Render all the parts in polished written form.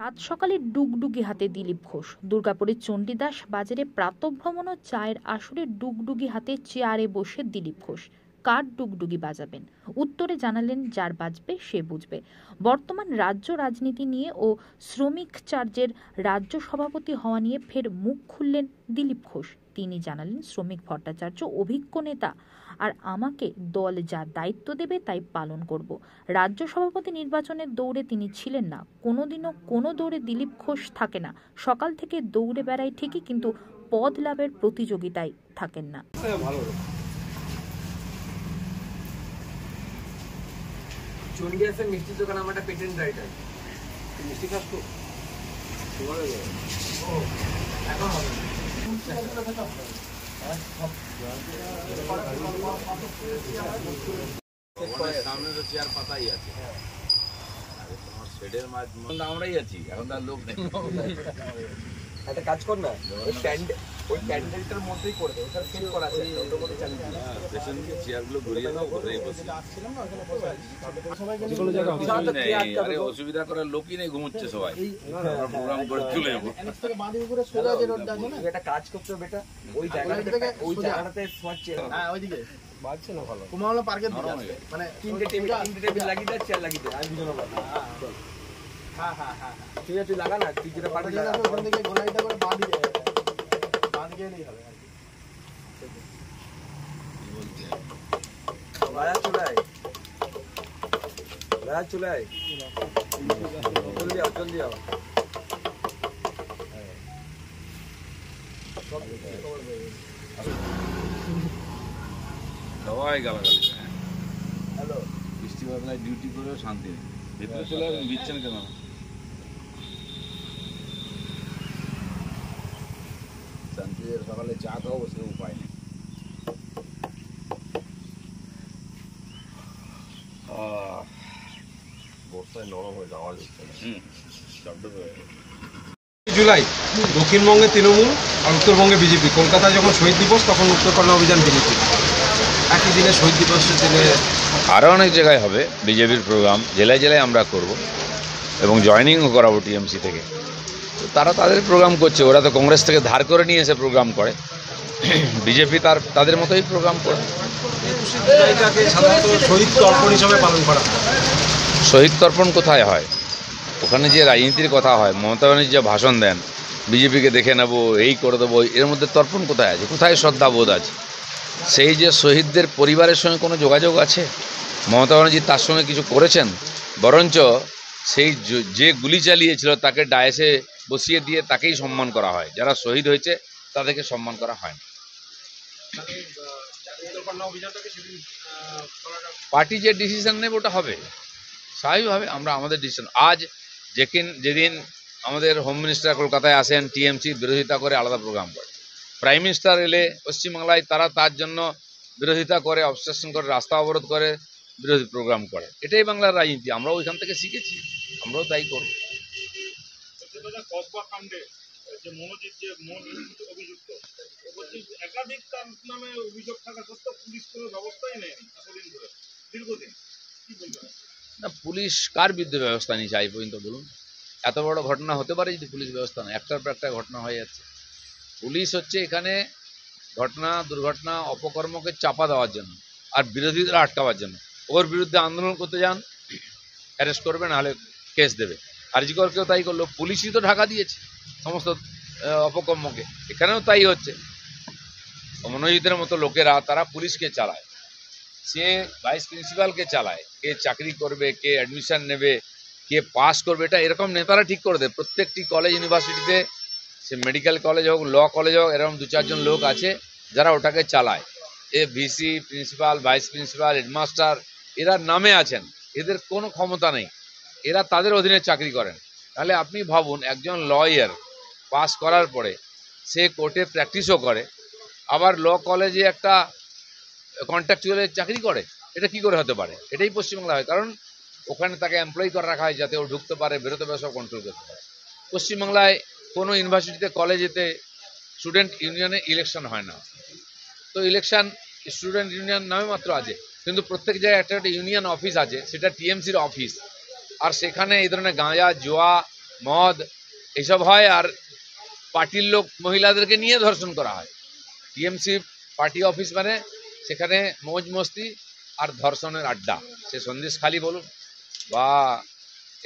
সাত সকালে ডুগডুগি হাতে দিলীপ ঘোষ। দুর্গাপুরের চণ্ডীদাস বাজারে প্রাতঃভ্রমণ ও চায়ের আসরে ডুগডুগি হাতে চেয়ারে বসে দিলীপ ঘোষ কার ডুগডুগি বাজাবেন, উত্তরে জানালেন যার বাজবে সে বুঝবে। বর্তমান রাজ্য রাজনীতি নিয়ে ও শ্রমিক চার্জের রাজ্য সভাপতি হওয়া নিয়ে ফের মুখ খুললেন দিলীপ ঘোষ। তিনি জানালেন, শ্রমিক ভট্টাচার্য অভিজ্ঞ নেতা, আর আমাকে দল যা দায়িত্ব দেবে তাই পালন করব। রাজ্য সভাপতি নির্বাচনের দৌড়ে তিনি ছিলেন না, কোনোদিনও কোনো দৌড়ে দিলীপ ঘোষ থাকে না। সকাল থেকে দৌড়ে বেড়ায় ঠিকই, কিন্তু পদ লাভের প্রতিযোগিতায় থাকেন না। চণ্ডীদাসের মিষ্টির দোকান আমার একটা পেটেন্ট রাইট আছে। মিষ্টি খাস তো? এখন হবে সামনে তো চেয়ার পাতাই আছে, তোমার শেডের মাঝে আমরাই আছি, এখন তার লোক নেই। একটা কাজ কর না, ওই প্যান্ডেলটার মধ্যেই করে দে, ওটা ফিল করা আছে, ওটার মধ্যে চালিয়ে দাও। পেছন দিয়ে চেয়ারগুলো ঘুরিয়ে দাও, ঘুরেই বসে আরে অসুবিধা করার লোকই নেই, ঘুমোচ্ছে সবাই, প্রোগ্রাম করে চলে যাবো। একটা কাজ করতে হবে বেটা, ওই জায়গাটাতে ওইদিকে বাজছে না ভালো, কুমাওয়ালা পার্কের দিকে মানে তিনটে টেবিল লাগিয়ে দে, চেয়ার লাগিয়ে দে, আমি দুজন হবে। হ্যাঁ হ্যাঁ হ্যাঁ ঠিক আছে, তুই লাগা না, তুই যেটা পারবি লাগা, ওখান থেকে গোলাইটা করে বাঁধ গেলেই হবে। বাজার চলে আয়, বাজার চলে আয়, জলদি আও, জলদি আও। সবাই গালাগালি। হ্যালো, বৃষ্টি বাদলায় ডিউটি করেও শান্তি নেই, ভেতরে চলে আসবেন, দিচ্ছেন কেন? শান্তিদের সকালে চা খাওয়া বসে উপায় নেই। বর্ষায় নরম হয়ে যাওয়া যাচ্ছে না। জুলাই দক্ষিণবঙ্গে তৃণমূল আর উত্তরবঙ্গে বিজেপি। কলকাতায় যখন শহীদ দিবস তখন উত্তর কন্যা অভিযান বিজেপি, একই দিনে শহীদ দিবসের দিনে আরও অনেক জায়গায় হবে বিজেপির প্রোগ্রাম, জেলায় জেলায় আমরা করব এবং জয়েনিংও করাবো টিএমসি থেকে। তো তারা তাদের প্রোগ্রাম করছে, ওরা তো কংগ্রেস থেকে ধার করে নিয়ে এসে প্রোগ্রাম করে, বিজেপি তাদের মতোই প্রোগ্রাম করে। এটাকে সাধারণত শহীদ তর্পণ হিসাবে পালন করা হয়। শহীদ তর্পণ কোথায় হয়? ওখানে যে রাজনীতির কথা হয়, মমতা ব্যানার্জি যে ভাষণ দেন, বিজেপিকে দেখে নেব, এই করে দেবো, এর মধ্যে তর্পণ কোথায় আছে? কোথায় শ্রদ্ধাবোধ আছে? সেই যে শহীদদের পরিবারের সঙ্গে কোনো যোগাযোগ আছে? মমতা ব্যানার্জি তার সঙ্গে কিছু করেছেন? বরঞ্চ সেই যে গুলি চালিয়েছিল তাকে ডায়াসে বসিয়ে দিয়ে তাকেই সম্মান করা হয়, যারা শহীদ হয়েছে তাদেরকে সম্মান করা হয় না। পার্টি যে ডিসিশন নেবে ওটা হবে স্বাভাবিকভাবে। আমরা আমাদের ডিসিশন, আজ যেদিন আমাদের হোম মিনিস্টার কলকাতায় আসেন, টিএমসি বিরোধিতা করে আলাদা প্রোগ্রাম করে, প্রাইম মিনিস্টার এলে পশ্চিমবাংলায় তারা তার জন্য বিরোধিতা করে, অবস্ট্রাকশন করে, রাস্তা অবরোধ করে, বিরোধী প্রোগ্রাম করে। এটাই বাংলার রাজনীতি, আমরাও ওইখান থেকে শিখেছি, আমরাও তাই করব। না, পুলিশ কার বিরুদ্ধে ব্যবস্থা নিয়েছে আজ পর্যন্ত বলুন? এত বড় ঘটনা হতে পারে যদি পুলিশ ব্যবস্থা না, একটার পর একটা ঘটনা হয়ে যাচ্ছে। পুলিশ হচ্ছে এখানে ঘটনা, দুর্ঘটনা, অপকর্মকে চাপা দেওয়ার জন্য আর বিরোধীদের আটকাবার জন্য। ওর বিরুদ্ধে আন্দোলন করতে যান, অ্যারেস্ট করবে, নাহলে কেস দেবে। আরজিকরকেও তাই করলো, পুলিশই তো ঢাকা দিয়েছে সমস্ত অপকর্মকে। এখানেও তাই হচ্ছে, মনোজিতের মতো লোকেরা তারা পুলিশকে চালায়, সে ভাইস প্রিন্সিপালকে চালায়, কে চাকরি করবে, কে অ্যাডমিশন নেবে, কে পাস করবে, এটা এরকম নেতারা ঠিক করে দেয়। প্রত্যেকটি কলেজ ইউনিভার্সিটিতে, সে মেডিকেল কলেজ হোক, ল কলেজ হোক, এরকম 2-4 জন লোক আছে যারা ওটাকে চালায়। এ VC, principal, vice principal, headmaster, এরা নামে আছেন, এদের কোনো ক্ষমতা নেই, এরা তাদের অধীনে চাকরি করেন। তাহলে আপনি ভাবুন, একজন লয়ার পাস করার পরে সে কোর্টে প্র্যাকটিসও করে, আবার ল কলেজে একটা কন্ট্রাকচুয়ালে চাকরি করে, এটা কি করে হতে পারে? এটাই পশ্চিমবাংলা হয়, কারণ ওখানে তাকে এমপ্লয় করে রাখা হয় যাতে ও ঢুকতে পারে, বেরোতে পারে, সব কন্ট্রোল করতে পারে। পশ্চিমবাংলায় কোনো ইউনিভার্সিটিতে, কলেজেতে স্টুডেন্ট ইউনিয়নে ইলেকশন হয় না। তো ইলেকশন স্টুডেন্ট ইউনিয়ন নামে মাত্র আছে, কিন্তু প্রত্যেক জায়গায় একটা ইউনিয়ন অফিস আছে, সেটা টিএমসির অফিস। আর সেখানে এই ধরনের গাঁজা, জুয়া, মদ এইসব হয়, আর পার্টির লোক মহিলাদেরকে নিয়ে ধর্ষণ করা হয়। টিএমসি পার্টি অফিস মানে সেখানে মৌজ মস্তি আর ধর্ষণের আড্ডা। সে সন্দেশখালি বলুন বা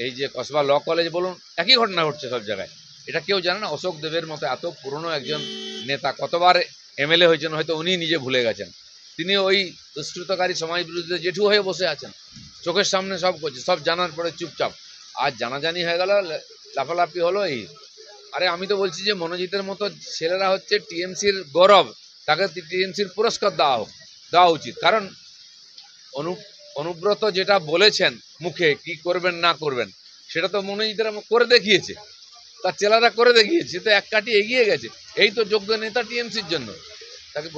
এই যে কসবা ল কলেজ বলুন, একই ঘটনা ঘটছে সব জায়গায়। এটা কেউ জানে না। অশোক দেবের মতো এত পুরনো একজন নেতা, কতবার এমএলএ হয়েছেন হয়তো উনি নিজে ভুলে গেছেন। তিনি ওই দুষ্কৃতকারী সমাজ বিরুদ্ধে জেঠু হয়ে বসে আছেন, চোখের সামনে সব করছে, সব জানার পরে চুপচাপ। আজ জানাজানি হয়ে গেল, লাফালাফি হলো। এই আরে আমি তো বলছি যে মনোজিতের মতো ছেলেরা হচ্ছে টিএমসির গৌরব, তাকে টিএমসির পুরস্কার দেওয়া উচিত। কারণ অনুব্রত যেটা বলেছেন মুখে কি করবেন না করবেন, সেটা তো মনোজিতের করে দেখিয়েছে, তার ছেলেরা করে দেখিয়েছে, তো এক কাঠি এগিয়ে গেছে। এই তো যোগ্য নেতা টিএমসির জন্য, তাকে